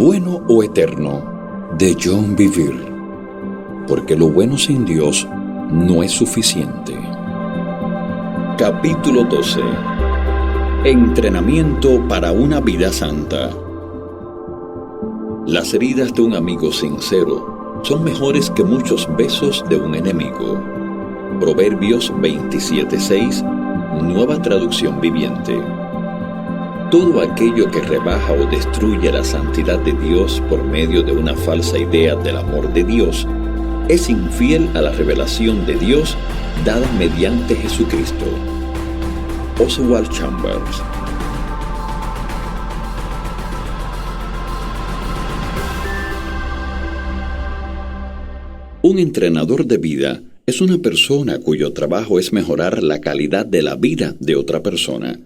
Bueno o eterno, de John Bevere, porque lo bueno sin Dios no es suficiente. Capítulo 12. Entrenamiento para una vida santa. Las heridas de un amigo sincero son mejores que muchos besos de un enemigo. Proverbios 27:6, Nueva Traducción Viviente. Todo aquello que rebaja o destruye la santidad de Dios por medio de una falsa idea del amor de Dios es infiel a la revelación de Dios dada mediante Jesucristo. Oswald Chambers. Un entrenador de vida es una persona cuyo trabajo es mejorar la calidad de la vida de otra persona.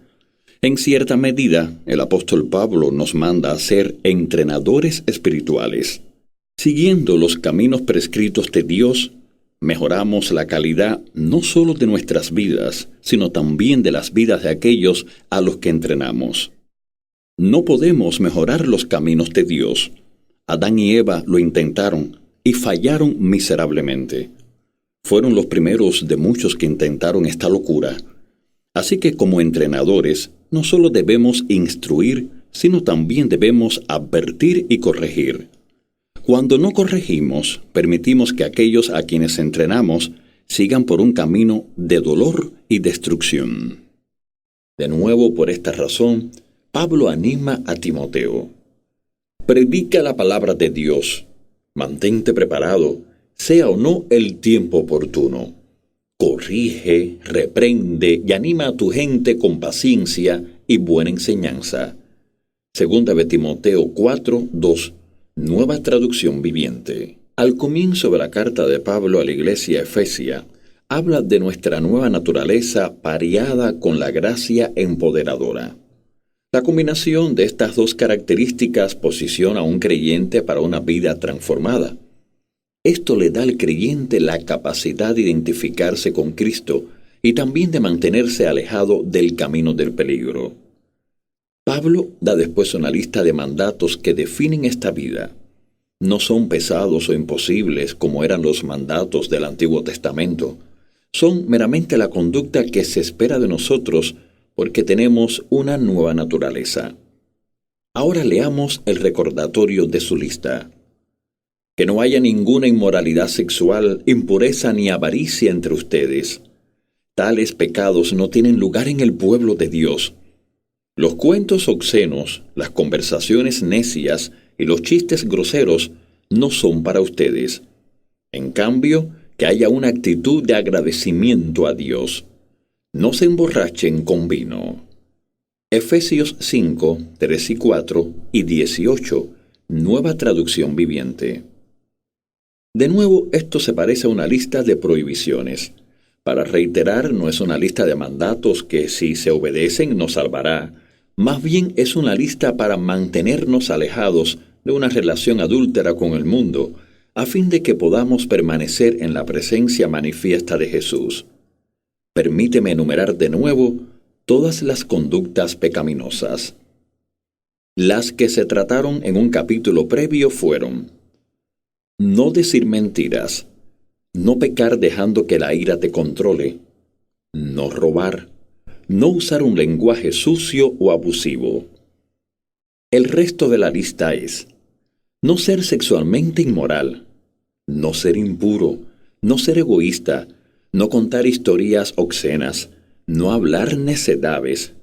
En cierta medida, el apóstol Pablo nos manda a ser entrenadores espirituales. Siguiendo los caminos prescritos de Dios, mejoramos la calidad no solo de nuestras vidas, sino también de las vidas de aquellos a los que entrenamos. No podemos mejorar los caminos de Dios. Adán y Eva lo intentaron y fallaron miserablemente. Fueron los primeros de muchos que intentaron esta locura. Así que como entrenadores, no solo debemos instruir, sino también debemos advertir y corregir. Cuando no corregimos, permitimos que aquellos a quienes entrenamos sigan por un camino de dolor y destrucción. De nuevo, por esta razón, Pablo anima a Timoteo. Predica la palabra de Dios. Mantente preparado, sea o no el tiempo oportuno. Corrige, reprende y anima a tu gente con paciencia y buena enseñanza. Segunda de Timoteo 4:2, Nueva Traducción Viviente. Al comienzo de la carta de Pablo a la iglesia efesia, habla de nuestra nueva naturaleza pareada con la gracia empoderadora. La combinación de estas dos características posiciona a un creyente para una vida transformada. Esto le da al creyente la capacidad de identificarse con Cristo y también de mantenerse alejado del camino del peligro. Pablo da después una lista de mandatos que definen esta vida. No son pesados o imposibles como eran los mandatos del Antiguo Testamento. Son meramente la conducta que se espera de nosotros porque tenemos una nueva naturaleza. Ahora leamos el recordatorio de su lista. Que no haya ninguna inmoralidad sexual, impureza ni avaricia entre ustedes. Tales pecados no tienen lugar en el pueblo de Dios. Los cuentos obscenos, las conversaciones necias y los chistes groseros no son para ustedes. En cambio, que haya una actitud de agradecimiento a Dios. No se emborrachen con vino. Efesios 5, 3 y 4 y 18, Nueva Traducción Viviente. De nuevo, esto se parece a una lista de prohibiciones. Para reiterar, no es una lista de mandatos que si se obedecen nos salvará. Más bien es una lista para mantenernos alejados de una relación adúltera con el mundo, a fin de que podamos permanecer en la presencia manifiesta de Jesús. Permíteme enumerar de nuevo todas las conductas pecaminosas. Las que se trataron en un capítulo previo fueron: no decir mentiras, no pecar dejando que la ira te controle, no robar, no usar un lenguaje sucio o abusivo. El resto de la lista es: no ser sexualmente inmoral, no ser impuro, no ser egoísta, no contar historias obscenas, no hablar necedades,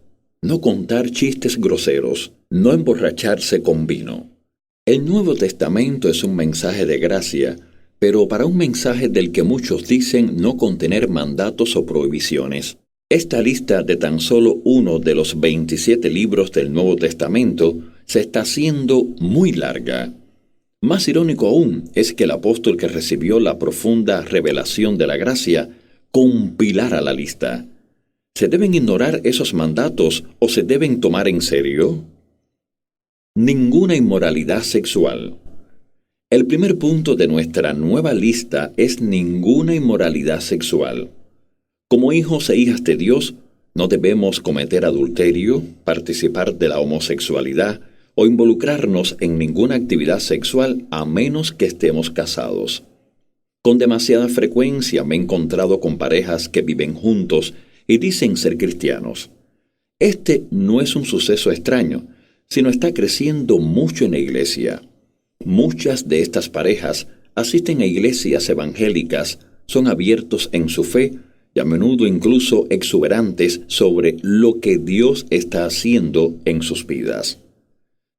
no contar chistes groseros, no emborracharse con vino. El Nuevo Testamento es un mensaje de gracia, pero para un mensaje del que muchos dicen no contener mandatos o prohibiciones. Esta lista de tan solo uno de los 27 libros del Nuevo Testamento se está haciendo muy larga. Más irónico aún es que el apóstol que recibió la profunda revelación de la gracia compilara la lista. ¿Se deben ignorar esos mandatos o se deben tomar en serio? Ninguna inmoralidad sexual. El primer punto de nuestra nueva lista es ninguna inmoralidad sexual. Como hijos e hijas de Dios, no debemos cometer adulterio, participar de la homosexualidad o involucrarnos en ninguna actividad sexual a menos que estemos casados. Con demasiada frecuencia me he encontrado con parejas que viven juntos y dicen ser cristianos. Este no es un suceso extraño, sino está creciendo mucho en la iglesia. Muchas de estas parejas asisten a iglesias evangélicas, son abiertos en su fe y a menudo incluso exuberantes sobre lo que Dios está haciendo en sus vidas.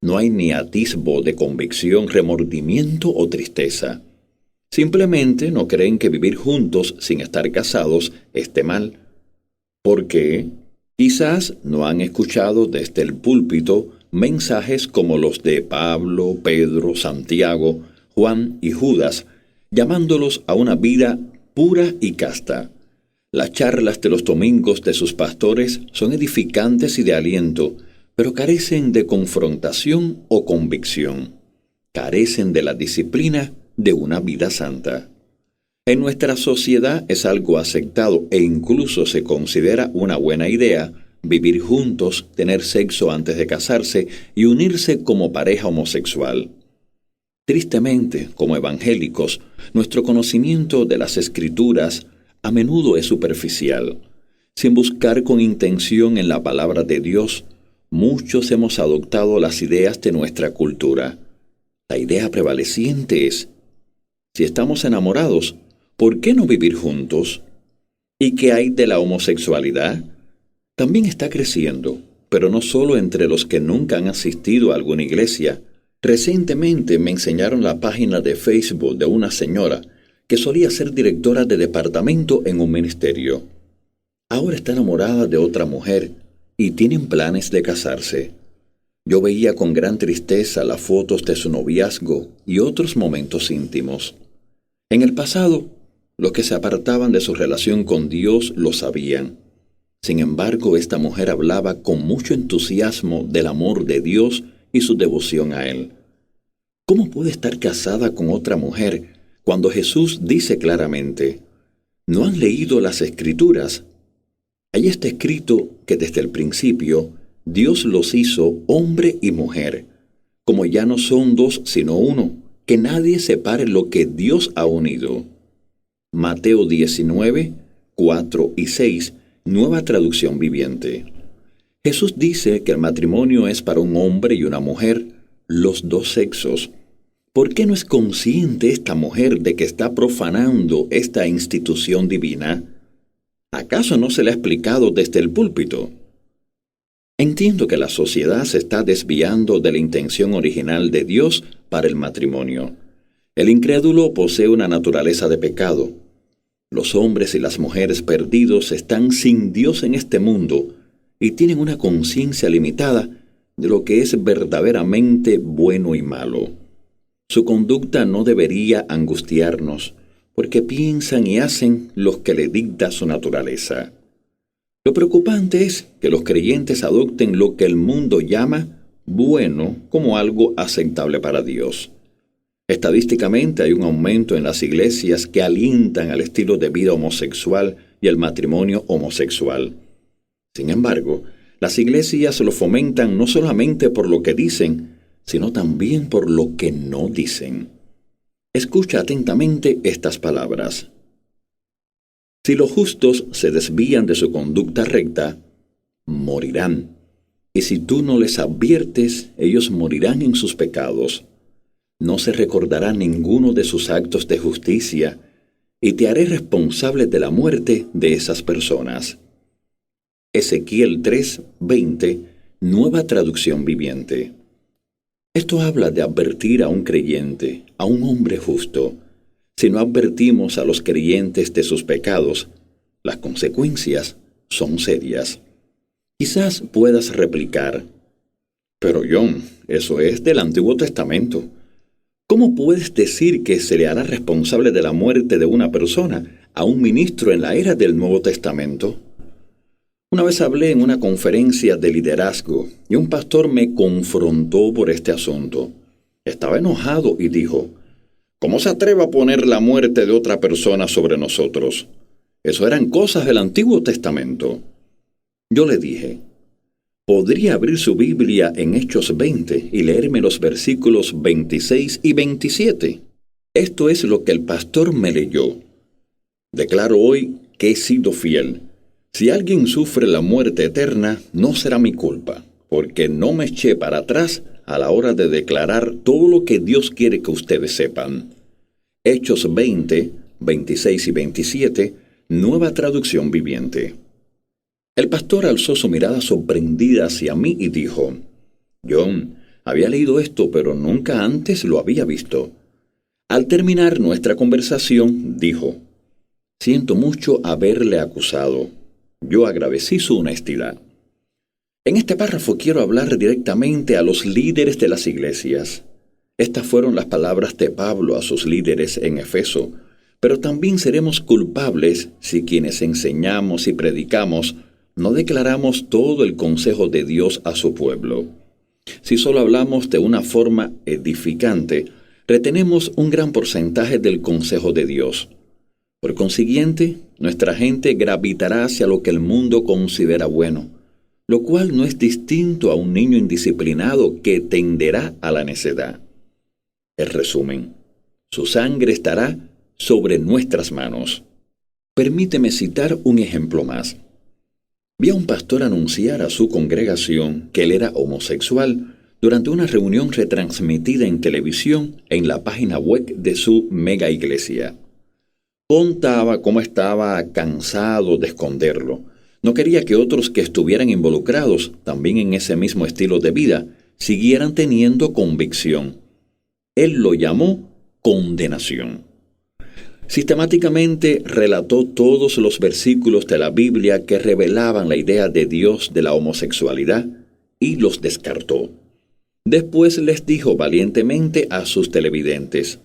No hay ni atisbo de convicción, remordimiento o tristeza. Simplemente no creen que vivir juntos sin estar casados esté mal. ¿Por qué? Quizás no han escuchado desde el púlpito mensajes como los de Pablo, Pedro, Santiago, Juan y Judas, llamándolos a una vida pura y casta. Las charlas de los domingos de sus pastores son edificantes y de aliento, pero carecen de confrontación o convicción. Carecen de la disciplina de una vida santa. En nuestra sociedad es algo aceptado e incluso se considera una buena idea vivir juntos, tener sexo antes de casarse y unirse como pareja homosexual. Tristemente, como evangélicos, nuestro conocimiento de las Escrituras a menudo es superficial. Sin buscar con intención en la palabra de Dios, muchos hemos adoptado las ideas de nuestra cultura. La idea prevaleciente es: si estamos enamorados, ¿por qué no vivir juntos? ¿Y qué hay de la homosexualidad? También está creciendo, pero no solo entre los que nunca han asistido a alguna iglesia. Recientemente me enseñaron la página de Facebook de una señora que solía ser directora de departamento en un ministerio. Ahora está enamorada de otra mujer y tienen planes de casarse. Yo veía con gran tristeza las fotos de su noviazgo y otros momentos íntimos. En el pasado, los que se apartaban de su relación con Dios lo sabían. Sin embargo, esta mujer hablaba con mucho entusiasmo del amor de Dios y su devoción a Él. ¿Cómo puede estar casada con otra mujer cuando Jesús dice claramente: ¿no han leído las Escrituras? Allí está escrito que desde el principio Dios los hizo hombre y mujer, como ya no son dos sino uno, que nadie separe lo que Dios ha unido. Mateo 19, 4 y 6, Nueva Traducción Viviente. Jesús dice que el matrimonio es para un hombre y una mujer, los dos sexos. ¿Por qué no es consciente esta mujer de que está profanando esta institución divina? ¿Acaso no se le ha explicado desde el púlpito? Entiendo que la sociedad se está desviando de la intención original de Dios para el matrimonio. El incrédulo posee una naturaleza de pecado. Los hombres y las mujeres perdidos están sin Dios en este mundo y tienen una conciencia limitada de lo que es verdaderamente bueno y malo. Su conducta no debería angustiarnos, porque piensan y hacen lo que le dicta su naturaleza. Lo preocupante es que los creyentes adopten lo que el mundo llama bueno como algo aceptable para Dios. Estadísticamente hay un aumento en las iglesias que alientan al estilo de vida homosexual y el matrimonio homosexual. Sin embargo, las iglesias lo fomentan no solamente por lo que dicen, sino también por lo que no dicen. Escucha atentamente estas palabras. Si los justos se desvían de su conducta recta, morirán. Y si tú no les adviertes, ellos morirán en sus pecados. No se recordará ninguno de sus actos de justicia, y te haré responsable de la muerte de esas personas. Ezequiel 3:20, Nueva Traducción Viviente. Esto habla de advertir a un creyente, a un hombre justo. Si no advertimos a los creyentes de sus pecados, las consecuencias son serias. Quizás puedas replicar: pero John, eso es del Antiguo Testamento. ¿Cómo puedes decir que se le hará responsable de la muerte de una persona a un ministro en la era del Nuevo Testamento? Una vez hablé en una conferencia de liderazgo y un pastor me confrontó por este asunto. Estaba enojado y dijo: ¿cómo se atreve a poner la muerte de otra persona sobre nosotros? Eso eran cosas del Antiguo Testamento. Yo le dije: Podría abrir su Biblia en Hechos 20 y leerme los versículos 26 y 27. Esto es lo que el pastor me leyó. Declaro hoy que he sido fiel. Si alguien sufre la muerte eterna, no será mi culpa, porque no me eché para atrás a la hora de declarar todo lo que Dios quiere que ustedes sepan. Hechos 20, 26 y 27, Nueva Traducción Viviente. El pastor alzó su mirada sorprendida hacia mí y dijo: John, había leído esto, pero nunca antes lo había visto. Al terminar nuestra conversación, dijo: Siento mucho haberle acusado. Yo agradecí su honestidad. En este párrafo quiero hablar directamente a los líderes de las iglesias. Estas fueron las palabras de Pablo a sus líderes en Efeso, pero también seremos culpables si quienes enseñamos y predicamos no declaramos todo el consejo de Dios a su pueblo. Si solo hablamos de una forma edificante, retenemos un gran porcentaje del consejo de Dios. Por consiguiente, nuestra gente gravitará hacia lo que el mundo considera bueno, lo cual no es distinto a un niño indisciplinado que tenderá a la necedad. El resumen: su sangre estará sobre nuestras manos. Permíteme citar un ejemplo más. Vi a un pastor anunciar a su congregación que él era homosexual durante una reunión retransmitida en televisión en la página web de su mega iglesia. Contaba cómo estaba cansado de esconderlo. No quería que otros que estuvieran involucrados también en ese mismo estilo de vida siguieran teniendo convicción. Él lo llamó condenación. Sistemáticamente relató todos los versículos de la Biblia que revelaban la idea de Dios de la homosexualidad y los descartó. Después les dijo valientemente a sus televidentes: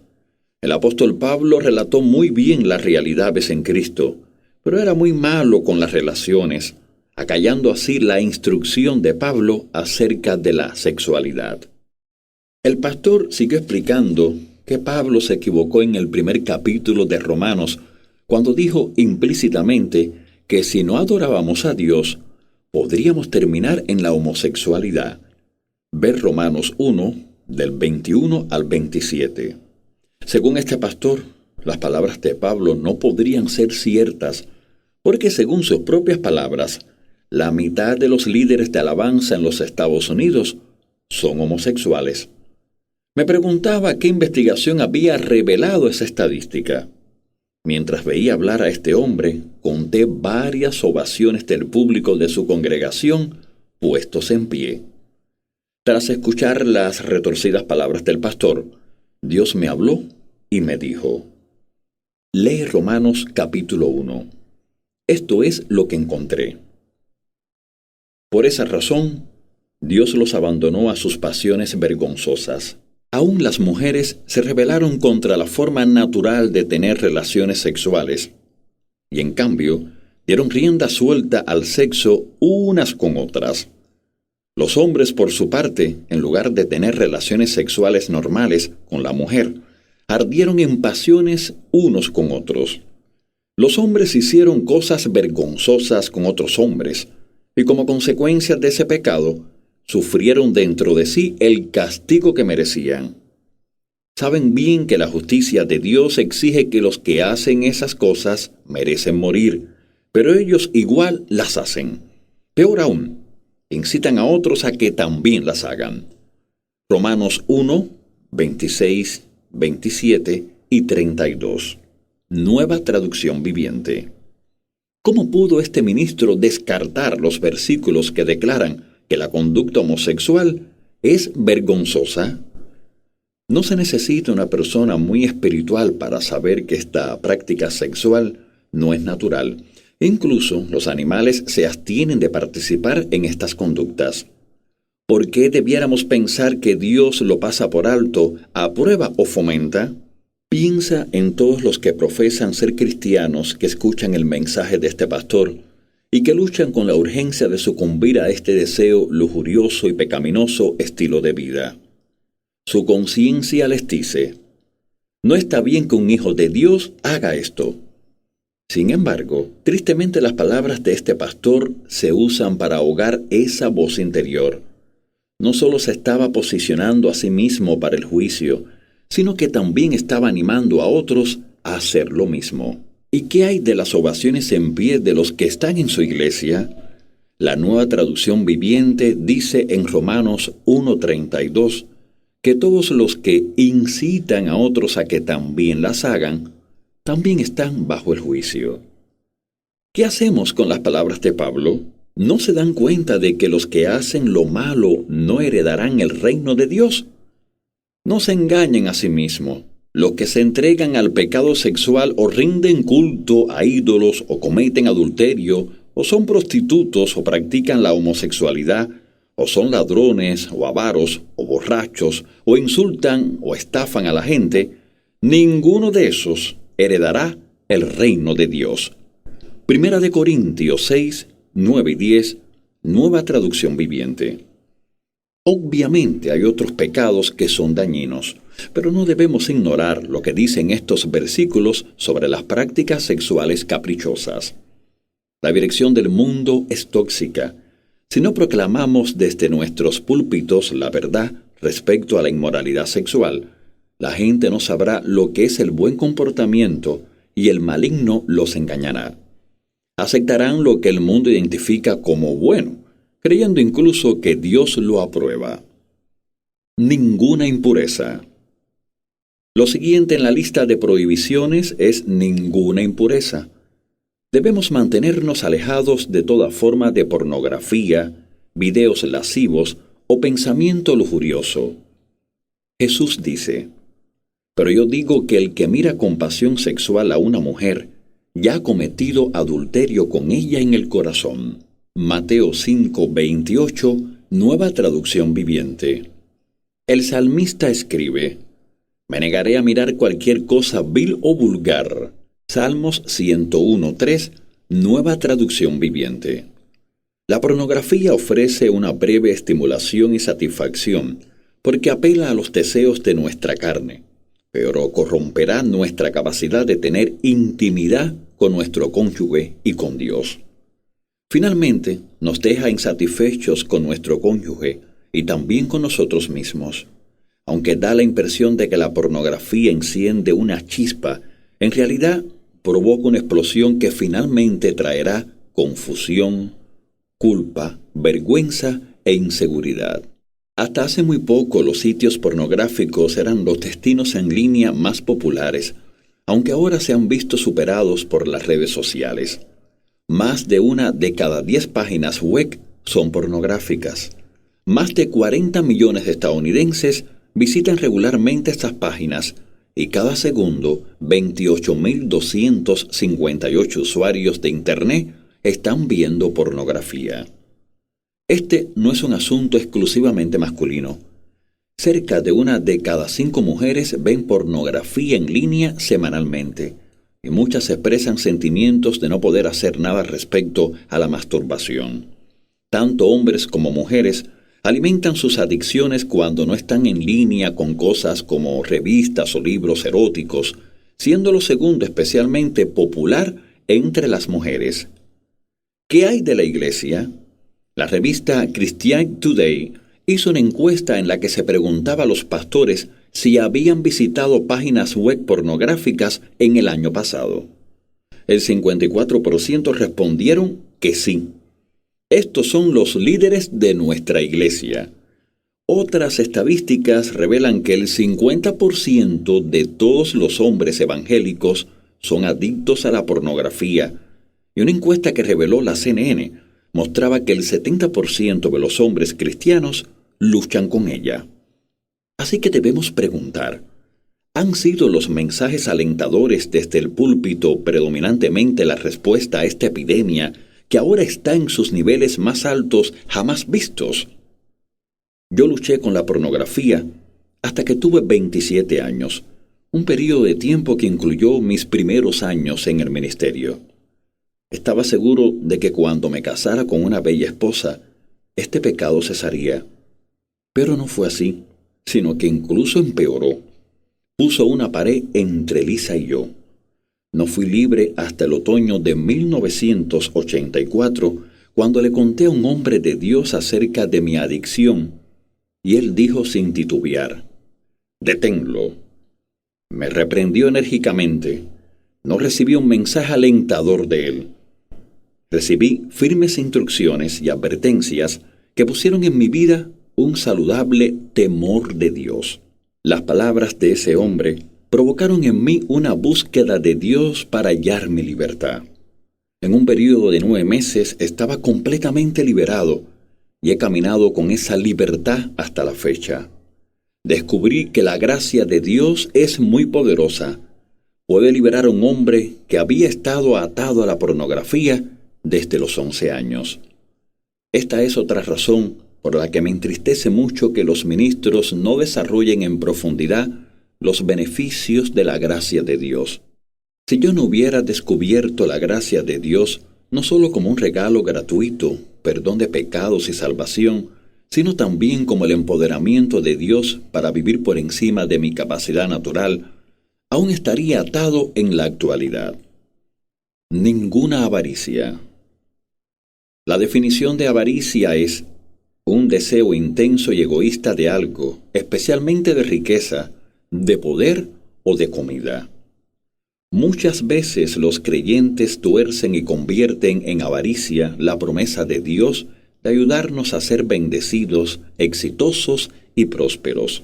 el apóstol Pablo relató muy bien las realidades en Cristo, pero era muy malo con las relaciones, acallando así la instrucción de Pablo acerca de la sexualidad. El pastor siguió explicando que Pablo se equivocó en el primer capítulo de Romanos, cuando dijo implícitamente que si no adorábamos a Dios, podríamos terminar en la homosexualidad. Ver Romanos 1, del 21 al 27. Según este pastor, las palabras de Pablo no podrían ser ciertas, porque según sus propias palabras, la mitad de los líderes de alabanza en los Estados Unidos son homosexuales. Me preguntaba qué investigación había revelado esa estadística. Mientras veía hablar a este hombre, conté varias ovaciones del público de su congregación puestos en pie. Tras escuchar las retorcidas palabras del pastor, Dios me habló y me dijo: lee Romanos capítulo 1. Esto es lo que encontré. Por esa razón, Dios los abandonó a sus pasiones vergonzosas. Aún las mujeres se rebelaron contra la forma natural de tener relaciones sexuales, y en cambio dieron rienda suelta al sexo unas con otras. Los hombres, por su parte, en lugar de tener relaciones sexuales normales con la mujer, ardieron en pasiones unos con otros. Los hombres hicieron cosas vergonzosas con otros hombres, y como consecuencia de ese pecado, sufrieron dentro de sí el castigo que merecían. Saben bien que la justicia de Dios exige que los que hacen esas cosas merecen morir, pero ellos igual las hacen. Peor aún, incitan a otros a que también las hagan. Romanos 1, 26, 27 y 32. Nueva Traducción Viviente. ¿Cómo pudo este ministro descartar los versículos que declaran que la conducta homosexual es vergonzosa? No se necesita una persona muy espiritual para saber que esta práctica sexual no es natural. Incluso los animales se abstienen de participar en estas conductas. ¿Por qué debiéramos pensar que Dios lo pasa por alto, aprueba o fomenta? Piensa en todos los que profesan ser cristianos que escuchan el mensaje de este pastor y que luchan con la urgencia de sucumbir a este deseo lujurioso y pecaminoso estilo de vida. Su conciencia les dice: no está bien que un hijo de Dios haga esto. Sin embargo, tristemente las palabras de este pastor se usan para ahogar esa voz interior. No solo se estaba posicionando a sí mismo para el juicio, sino que también estaba animando a otros a hacer lo mismo. ¿Y qué hay de las ovaciones en pie de los que están en su iglesia? La Nueva Traducción Viviente dice en Romanos 1:32 que todos los que incitan a otros a que también las hagan, también están bajo el juicio. ¿Qué hacemos con las palabras de Pablo? ¿No se dan cuenta de que los que hacen lo malo no heredarán el reino de Dios? No se engañen a sí mismos. Los que se entregan al pecado sexual o rinden culto a ídolos o cometen adulterio o son prostitutos o practican la homosexualidad o son ladrones o avaros o borrachos o insultan o estafan a la gente, ninguno de esos heredará el reino de Dios. Primera de Corintios 6, 9 y 10, Nueva Traducción Viviente. Obviamente hay otros pecados que son dañinos, pero no debemos ignorar lo que dicen estos versículos sobre las prácticas sexuales caprichosas. La dirección del mundo es tóxica. Si no proclamamos desde nuestros púlpitos la verdad respecto a la inmoralidad sexual, la gente no sabrá lo que es el buen comportamiento y el maligno los engañará. Aceptarán lo que el mundo identifica como bueno, creyendo incluso que Dios lo aprueba. Ninguna impureza. Lo siguiente en la lista de prohibiciones es ninguna impureza. Debemos mantenernos alejados de toda forma de pornografía, videos lascivos o pensamiento lujurioso. Jesús dice: pero yo digo que el que mira con pasión sexual a una mujer, ya ha cometido adulterio con ella en el corazón. Mateo 5:28, Nueva Traducción Viviente. El salmista escribe: me negaré a mirar cualquier cosa vil o vulgar. Salmos 101:3, Nueva Traducción Viviente. La pornografía ofrece una breve estimulación y satisfacción, porque apela a los deseos de nuestra carne, pero corromperá nuestra capacidad de tener intimidad con nuestro cónyuge y con Dios. Finalmente, nos deja insatisfechos con nuestro cónyuge y también con nosotros mismos. Aunque da la impresión de que la pornografía enciende una chispa, en realidad provoca una explosión que finalmente traerá confusión, culpa, vergüenza e inseguridad. Hasta hace muy poco los sitios pornográficos eran los destinos en línea más populares, aunque ahora se han visto superados por las redes sociales. Más de 1 de cada 10 páginas web son pornográficas. Más de 40 millones de estadounidenses visitan regularmente estas páginas y cada segundo 28.258 usuarios de Internet están viendo pornografía. Este no es un asunto exclusivamente masculino. Cerca de 1 de cada 5 mujeres ven pornografía en línea semanalmente, y muchas expresan sentimientos de no poder hacer nada respecto a la masturbación. Tanto hombres como mujeres alimentan sus adicciones cuando no están en línea con cosas como revistas o libros eróticos, siendo lo segundo especialmente popular entre las mujeres. ¿Qué hay de la iglesia? La revista Christian Today hizo una encuesta en la que se preguntaba a los pastores si habían visitado páginas web pornográficas en el año pasado. El 54% respondieron que sí. Estos son los líderes de nuestra iglesia. Otras estadísticas revelan que el 50% de todos los hombres evangélicos son adictos a la pornografía, y una encuesta que reveló la CNN mostraba que el 70% de los hombres cristianos luchan con ella. Así que debemos preguntar, ¿han sido los mensajes alentadores desde el púlpito predominantemente la respuesta a esta epidemia que ahora está en sus niveles más altos jamás vistos? Yo luché con la pornografía hasta que tuve 27 años, un periodo de tiempo que incluyó mis primeros años en el ministerio. Estaba seguro de que cuando me casara con una bella esposa, este pecado cesaría. Pero no fue así, sino que incluso empeoró. Puso una pared entre Lisa y yo. No fui libre hasta el otoño de 1984, cuando le conté a un hombre de Dios acerca de mi adicción, y él dijo sin titubear: «Deténlo». Me reprendió enérgicamente. No recibí un mensaje alentador de él. Recibí firmes instrucciones y advertencias que pusieron en mi vida un saludable temor de Dios. Las palabras de ese hombre provocaron en mí una búsqueda de Dios para hallar mi libertad. En un periodo de 9 meses estaba completamente liberado y he caminado con esa libertad hasta la fecha. Descubrí que la gracia de Dios es muy poderosa. Puede liberar a un hombre que había estado atado a la pornografía desde los 11 años. Esta es otra razón por la que me entristece mucho que los ministros no desarrollen en profundidad los beneficios de la gracia de Dios. Si yo no hubiera descubierto la gracia de Dios, no solo como un regalo gratuito, perdón de pecados y salvación, sino también como el empoderamiento de Dios para vivir por encima de mi capacidad natural, aún estaría atado en la actualidad. Ninguna avaricia. La definición de avaricia es un deseo intenso y egoísta de algo, especialmente de riqueza, de poder o de comida. Muchas veces los creyentes tuercen y convierten en avaricia la promesa de Dios de ayudarnos a ser bendecidos, exitosos y prósperos.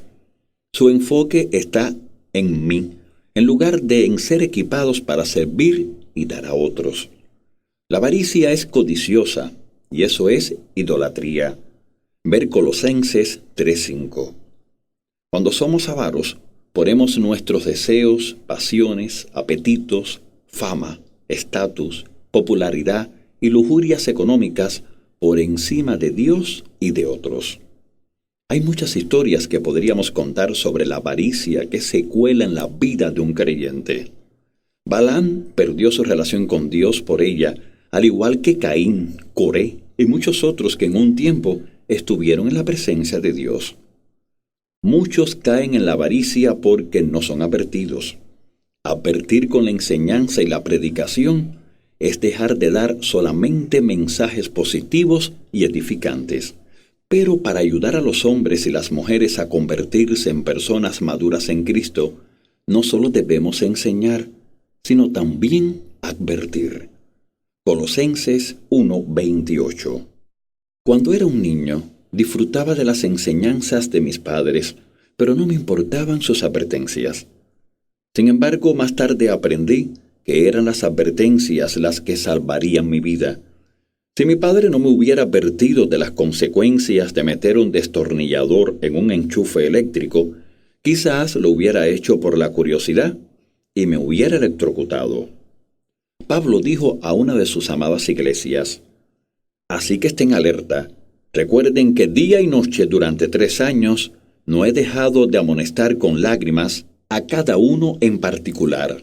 Su enfoque está en mí, en lugar de en ser equipados para servir y dar a otros. La avaricia es codiciosa, y eso es idolatría. Ver Colosenses 3:5. Cuando somos avaros, ponemos nuestros deseos, pasiones, apetitos, fama, estatus, popularidad y lujurias económicas por encima de Dios y de otros. Hay muchas historias que podríamos contar sobre la avaricia que se cuela en la vida de un creyente. Balaam perdió su relación con Dios por ella, al igual que Caín, Coré y muchos otros que en un tiempo estuvieron en la presencia de Dios. Muchos caen en la avaricia porque no son advertidos. Advertir con la enseñanza y la predicación es dejar de dar solamente mensajes positivos y edificantes. Pero para ayudar a los hombres y las mujeres a convertirse en personas maduras en Cristo, no solo debemos enseñar, sino también advertir. Colosenses 1:28. Cuando era un niño, disfrutaba de las enseñanzas de mis padres, pero no me importaban sus advertencias. Sin embargo, más tarde aprendí que eran las advertencias las que salvarían mi vida. Si mi padre no me hubiera advertido de las consecuencias de meter un destornillador en un enchufe eléctrico, quizás lo hubiera hecho por la curiosidad y me hubiera electrocutado. Pablo dijo a una de sus amadas iglesias: «Así que estén alerta. Recuerden que día y noche durante 3 años no he dejado de amonestar con lágrimas a cada uno en particular».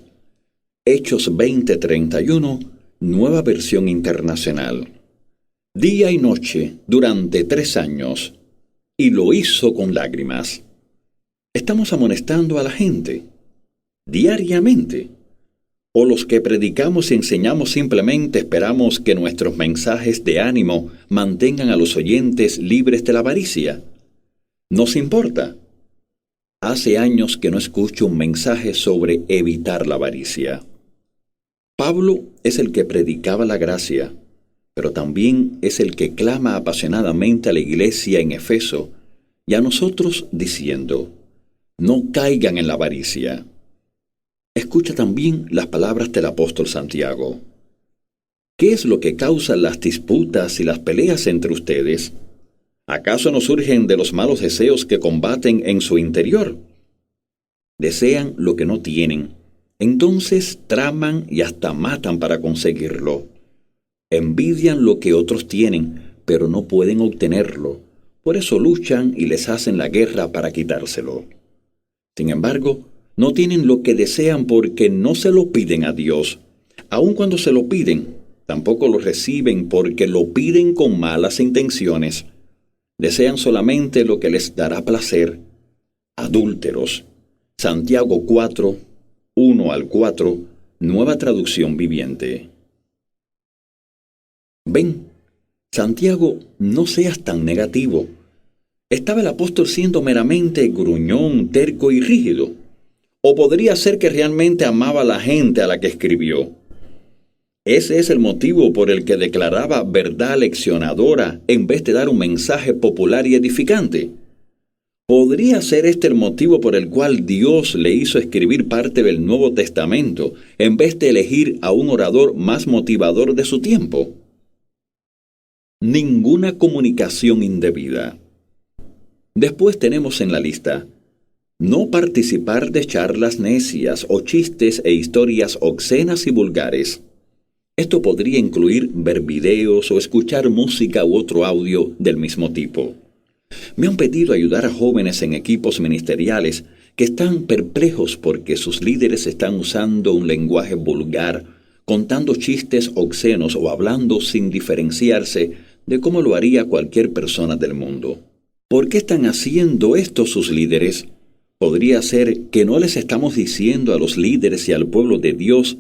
Hechos 20:31, Nueva Versión Internacional. Día y noche durante 3 años, y lo hizo con lágrimas. ¿Estamos amonestando a la gente diariamente? ¿O los que predicamos y enseñamos simplemente esperamos que nuestros mensajes de ánimo mantengan a los oyentes libres de la avaricia? ¿Nos importa? Hace años que no escucho un mensaje sobre evitar la avaricia. Pablo es el que predicaba la gracia, pero también es el que clama apasionadamente a la iglesia en Efeso y a nosotros diciendo: «No caigan en la avaricia». Escucha también las palabras del apóstol Santiago. ¿Qué es lo que causa las disputas y las peleas entre ustedes? ¿Acaso no surgen de los malos deseos que combaten en su interior? Desean lo que no tienen, entonces traman y hasta matan para conseguirlo. Envidian lo que otros tienen, pero no pueden obtenerlo. Por eso luchan y les hacen la guerra para quitárselo. Sin embargo, no tienen lo que desean porque no se lo piden a Dios. Aun cuando se lo piden, tampoco lo reciben porque lo piden con malas intenciones. Desean solamente lo que les dará placer. Adúlteros. Santiago 4, 1 al 4, Nueva Traducción Viviente. Ven, Santiago, no seas tan negativo. ¿Estaba el apóstol siendo meramente gruñón, terco y rígido? ¿O podría ser que realmente amaba a la gente a la que escribió? Ese es el motivo por el que declaraba verdad leccionadora en vez de dar un mensaje popular y edificante. ¿Podría ser este el motivo por el cual Dios le hizo escribir parte del Nuevo Testamento en vez de elegir a un orador más motivador de su tiempo? Ninguna comunicación indebida. Después tenemos en la lista: no participar de charlas necias o chistes e historias obscenas y vulgares. Esto podría incluir ver videos o escuchar música u otro audio del mismo tipo. Me han pedido ayudar a jóvenes en equipos ministeriales que están perplejos porque sus líderes están usando un lenguaje vulgar, contando chistes obscenos o hablando sin diferenciarse de cómo lo haría cualquier persona del mundo. ¿Por qué están haciendo esto sus líderes? Podría ser que no les estamos diciendo a los líderes y al pueblo de Dios: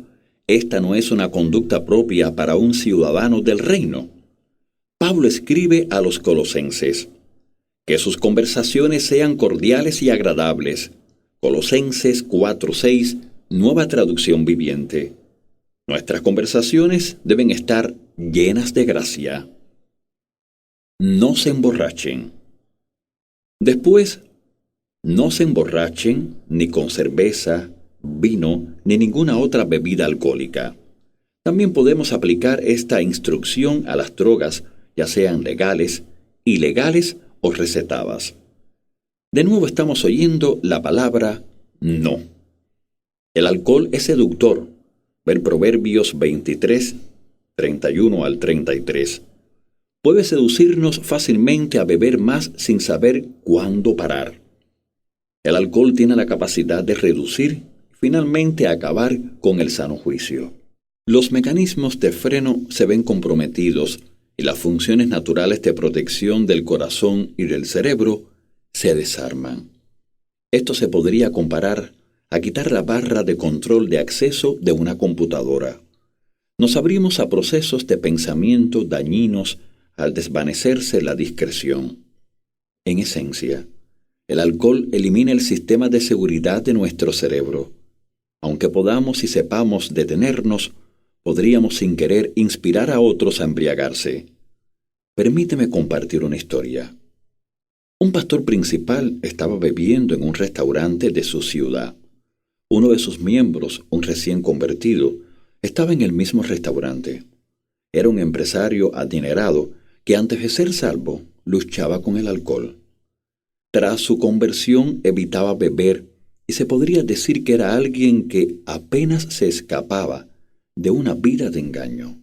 esta no es una conducta propia para un ciudadano del reino. Pablo escribe a los colosenses: que sus conversaciones sean cordiales y agradables. Colosenses 4:6, Nueva Traducción Viviente. Nuestras conversaciones deben estar llenas de gracia. No se emborrachen. Después, no se emborrachen ni con cerveza, vino, ni ninguna otra bebida alcohólica. También podemos aplicar esta instrucción a las drogas, ya sean legales, ilegales o recetadas. De nuevo estamos oyendo la palabra no. El alcohol es seductor. Ver Proverbios 23, 31 al 33. Puede seducirnos fácilmente a beber más sin saber cuándo parar. El alcohol tiene la capacidad de reducir y finalmente acabar con el sano juicio. Los mecanismos de freno se ven comprometidos y las funciones naturales de protección del corazón y del cerebro se desarman. Esto se podría comparar a quitar la barra de control de acceso de una computadora. Nos abrimos a procesos de pensamiento dañinos al desvanecerse la discreción. En esencia, el alcohol elimina el sistema de seguridad de nuestro cerebro. Aunque podamos y sepamos detenernos, podríamos sin querer inspirar a otros a embriagarse. Permíteme compartir una historia. Un pastor principal estaba bebiendo en un restaurante de su ciudad. Uno de sus miembros, un recién convertido, estaba en el mismo restaurante. Era un empresario adinerado que antes de ser salvo, luchaba con el alcohol. Tras su conversión evitaba beber y se podría decir que era alguien que apenas se escapaba de una vida de engaño.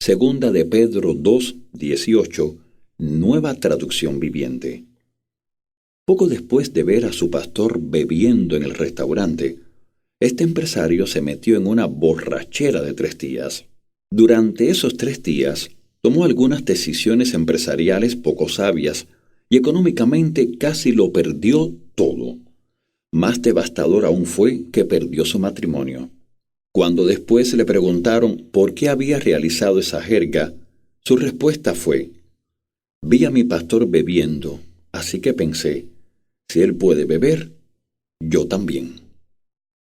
Segunda de Pedro 2:18, Nueva Traducción Viviente. Poco después de ver a su pastor bebiendo en el restaurante, este empresario se metió en una borrachera de 3 días. Durante esos 3 días, tomó algunas decisiones empresariales poco sabias y económicamente casi lo perdió todo. Más devastador aún fue que perdió su matrimonio. Cuando después le preguntaron por qué había realizado esa jerga, su respuesta fue: vi a mi pastor bebiendo, así que pensé, si él puede beber, yo también.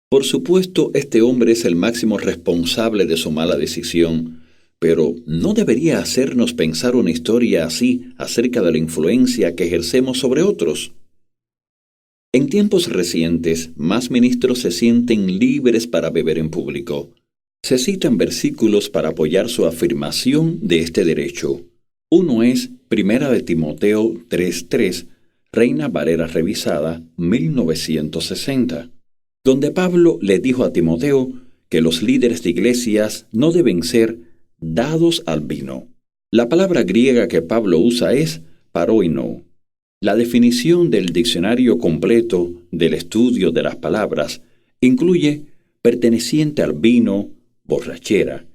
Por supuesto, este hombre es el máximo responsable de su mala decisión, pero ¿no debería hacernos pensar una historia así acerca de la influencia que ejercemos sobre otros? En tiempos recientes, más ministros se sienten libres para beber en público. Se citan versículos para apoyar su afirmación de este derecho. Uno es 1 de Timoteo 3:3, Reina Valera Revisada, 1960, donde Pablo le dijo a Timoteo que los líderes de iglesias no deben ser dados al vino. La palabra griega que Pablo usa es paroino. La definición del diccionario completo del estudio de las palabras incluye perteneciente al vino, borrachera.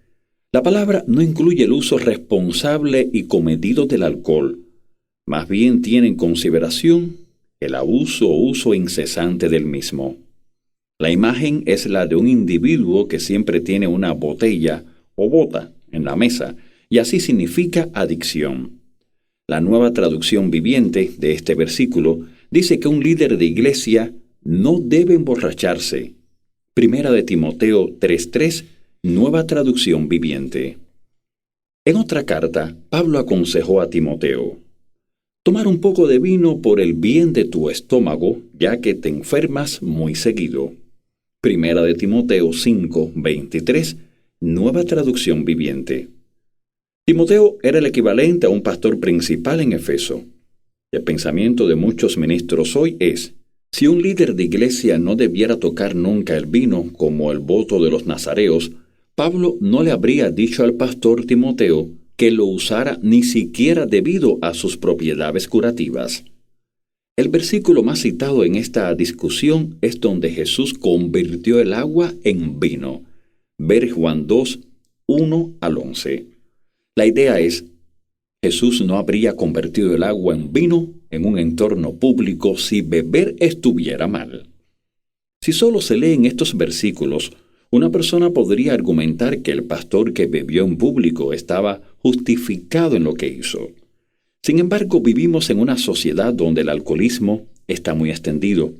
La palabra no incluye el uso responsable y comedido del alcohol. Más bien tiene en consideración el abuso o uso incesante del mismo. La imagen es la de un individuo que siempre tiene una botella o bota en la mesa, y así significa adicción. La Nueva Traducción Viviente de este versículo dice que un líder de iglesia no debe emborracharse. Primera de Timoteo 3:3, Nueva Traducción Viviente. En otra carta, Pablo aconsejó a Timoteo: tomar un poco de vino por el bien de tu estómago, ya que te enfermas muy seguido. Primera de Timoteo 5:23, Nueva Traducción Viviente. Timoteo era el equivalente a un pastor principal en Efeso. El pensamiento de muchos ministros hoy es: si un líder de iglesia no debiera tocar nunca el vino como el voto de los nazareos, Pablo no le habría dicho al pastor Timoteo que lo usara ni siquiera debido a sus propiedades curativas. El versículo más citado en esta discusión es donde Jesús convirtió el agua en vino. Ver Juan 2, 1 al 11. La idea es: Jesús no habría convertido el agua en vino en un entorno público si beber estuviera mal. Si solo se leen estos versículos, una persona podría argumentar que el pastor que bebió en público estaba justificado en lo que hizo. Sin embargo, vivimos en una sociedad donde el alcoholismo está muy extendido.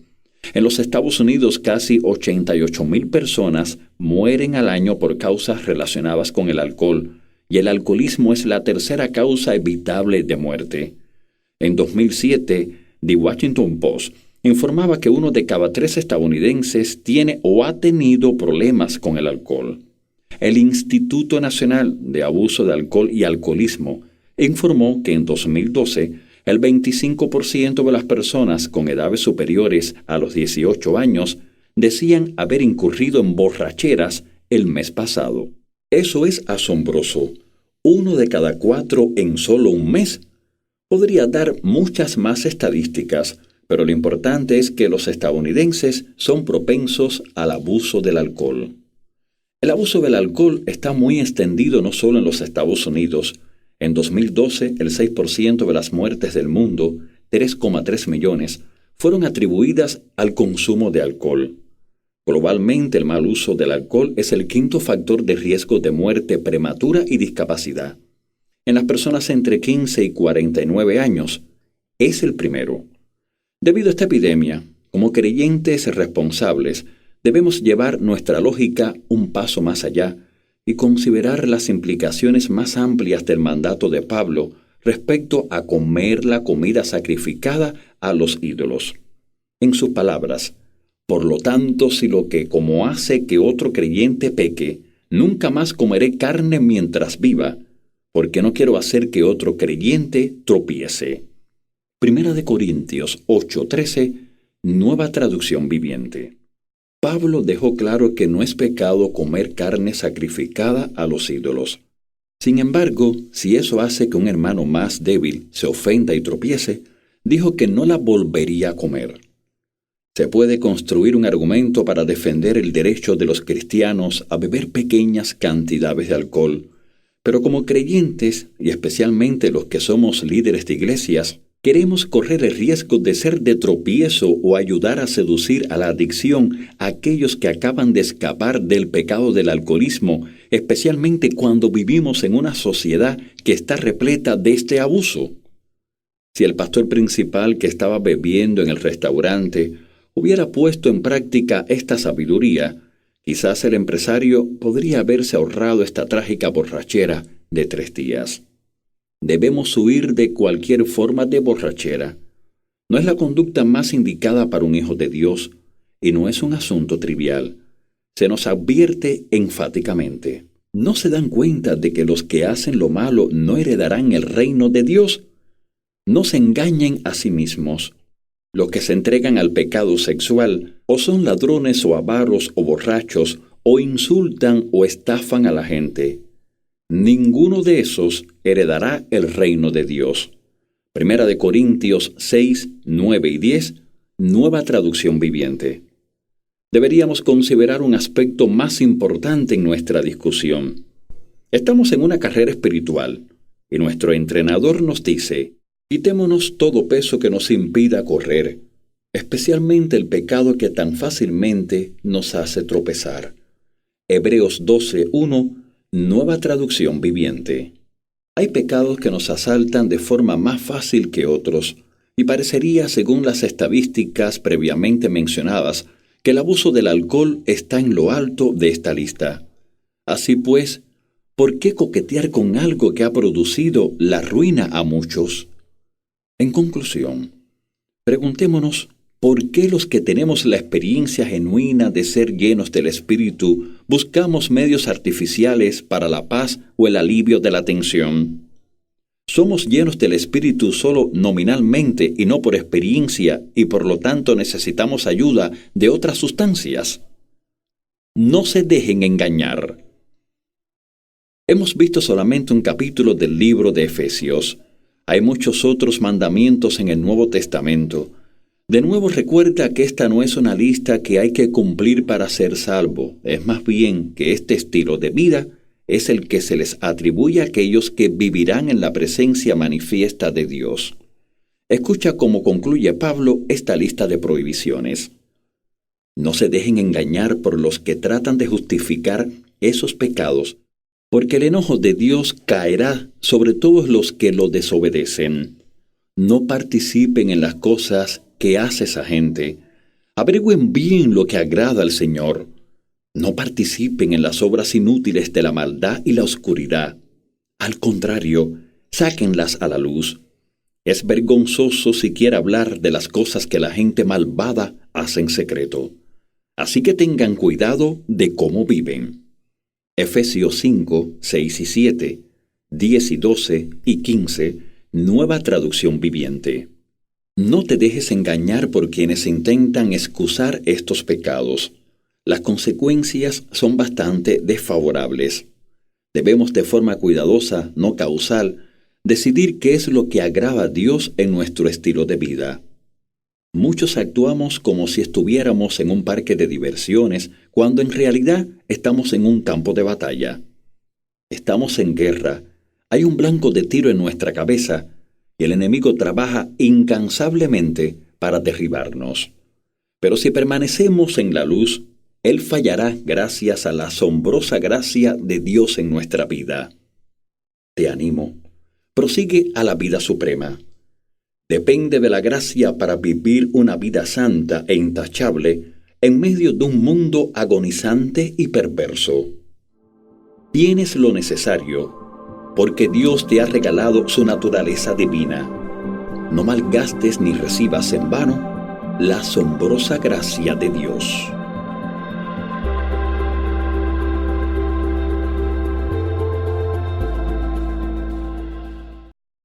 En los Estados Unidos, casi 88,000 personas mueren al año por causas relacionadas con el alcohol, y el alcoholismo es la tercera causa evitable de muerte. En 2007, The Washington Post informaba que 1 de cada 3 estadounidenses tiene o ha tenido problemas con el alcohol. El Instituto Nacional de Abuso de Alcohol y Alcoholismo informó que en 2012 el 25% de las personas con edades superiores a los 18 años decían haber incurrido en borracheras el mes pasado. Eso es asombroso. 1 de cada 4 en solo un mes. Podría dar muchas más estadísticas, pero lo importante es que los estadounidenses son propensos al abuso del alcohol. El abuso del alcohol está muy extendido no solo en los Estados Unidos. En 2012, el 6% de las muertes del mundo, 3,3 millones, fueron atribuidas al consumo de alcohol. Globalmente, el mal uso del alcohol es el quinto factor de riesgo de muerte prematura y discapacidad. En las personas entre 15 y 49 años, es el primero. Debido a esta epidemia, como creyentes responsables, debemos llevar nuestra lógica un paso más allá y considerar las implicaciones más amplias del mandato de Pablo respecto a comer la comida sacrificada a los ídolos. En sus palabras: por lo tanto, si lo que como hace que otro creyente peque, nunca más comeré carne mientras viva, porque no quiero hacer que otro creyente tropiece. Primera de Corintios 8:13, Nueva Traducción Viviente. Pablo dejó claro que no es pecado comer carne sacrificada a los ídolos. Sin embargo, si eso hace que un hermano más débil se ofenda y tropiece, dijo que no la volvería a comer. Se puede construir un argumento para defender el derecho de los cristianos a beber pequeñas cantidades de alcohol, pero como creyentes, y especialmente los que somos líderes de iglesias, queremos correr el riesgo de ser de tropiezo o ayudar a seducir a la adicción a aquellos que acaban de escapar del pecado del alcoholismo, especialmente cuando vivimos en una sociedad que está repleta de este abuso. Si el pastor principal que estaba bebiendo en el restaurante hubiera puesto en práctica esta sabiduría, quizás el empresario podría haberse ahorrado esta trágica borrachera de 3 días. Debemos huir de cualquier forma de borrachera. No es la conducta más indicada para un hijo de Dios y no es un asunto trivial. Se nos advierte enfáticamente: ¿no se dan cuenta de que los que hacen lo malo no heredarán el reino de Dios? No se engañen a sí mismos. Los que se entregan al pecado sexual o son ladrones o avaros o borrachos o insultan o estafan a la gente. Ninguno de esos heredará el reino de Dios. Primera de Corintios 6, 9 y 10, Nueva Traducción Viviente. Deberíamos considerar un aspecto más importante en nuestra discusión. Estamos en una carrera espiritual y nuestro entrenador nos dice: quitémonos todo peso que nos impida correr. especialmente el pecado que tan fácilmente nos hace tropezar. Hebreos 12:1, Nueva Traducción Viviente. Hay pecados que nos asaltan de forma más fácil que otros, y parecería, según las estadísticas previamente mencionadas, que el abuso del alcohol está en lo alto de esta lista. Así pues, ¿por qué coquetear con algo que ha producido la ruina a muchos? En conclusión, preguntémonos, ¿por qué los que tenemos la experiencia genuina de ser llenos del Espíritu buscamos medios artificiales para la paz o el alivio de la tensión? Somos llenos del Espíritu solo nominalmente y no por experiencia, y por lo tanto necesitamos ayuda de otras sustancias. No se dejen engañar. Hemos visto solamente un capítulo del libro de Efesios. Hay muchos otros mandamientos en el Nuevo Testamento. De nuevo recuerda que esta no es una lista que hay que cumplir para ser salvo. Es más bien que este estilo de vida es el que se les atribuye a aquellos que vivirán en la presencia manifiesta de Dios. Escucha cómo concluye Pablo esta lista de prohibiciones. No se dejen engañar por los que tratan de justificar esos pecados, porque el enojo de Dios caerá sobre todos los que lo desobedecen. No participen en las cosas que hace esa gente. Averigüen bien lo que agrada al Señor. No participen en las obras inútiles de la maldad y la oscuridad. Al contrario, sáquenlas a la luz. Es vergonzoso siquiera hablar de las cosas que la gente malvada hace en secreto. Así que tengan cuidado de cómo viven. Efesios 5, 6 y 7, 10 y 12 y 15, Nueva Traducción Viviente. No te dejes engañar por quienes intentan excusar estos pecados. Las consecuencias son bastante desfavorables. Debemos de forma cuidadosa, no causal, decidir qué es lo que agrada a Dios en nuestro estilo de vida. Muchos actuamos como si estuviéramos en un parque de diversiones, cuando en realidad estamos en un campo de batalla. Estamos en guerra, hay un blanco de tiro en nuestra cabeza, y el enemigo trabaja incansablemente para derribarnos. Pero si permanecemos en la luz, Él fallará gracias a la asombrosa gracia de Dios en nuestra vida. Te animo, prosigue a la vida suprema. Depende de la gracia para vivir una vida santa e intachable en medio de un mundo agonizante y perverso. Tienes lo necesario, porque Dios te ha regalado su naturaleza divina. No malgastes ni recibas en vano la asombrosa gracia de Dios.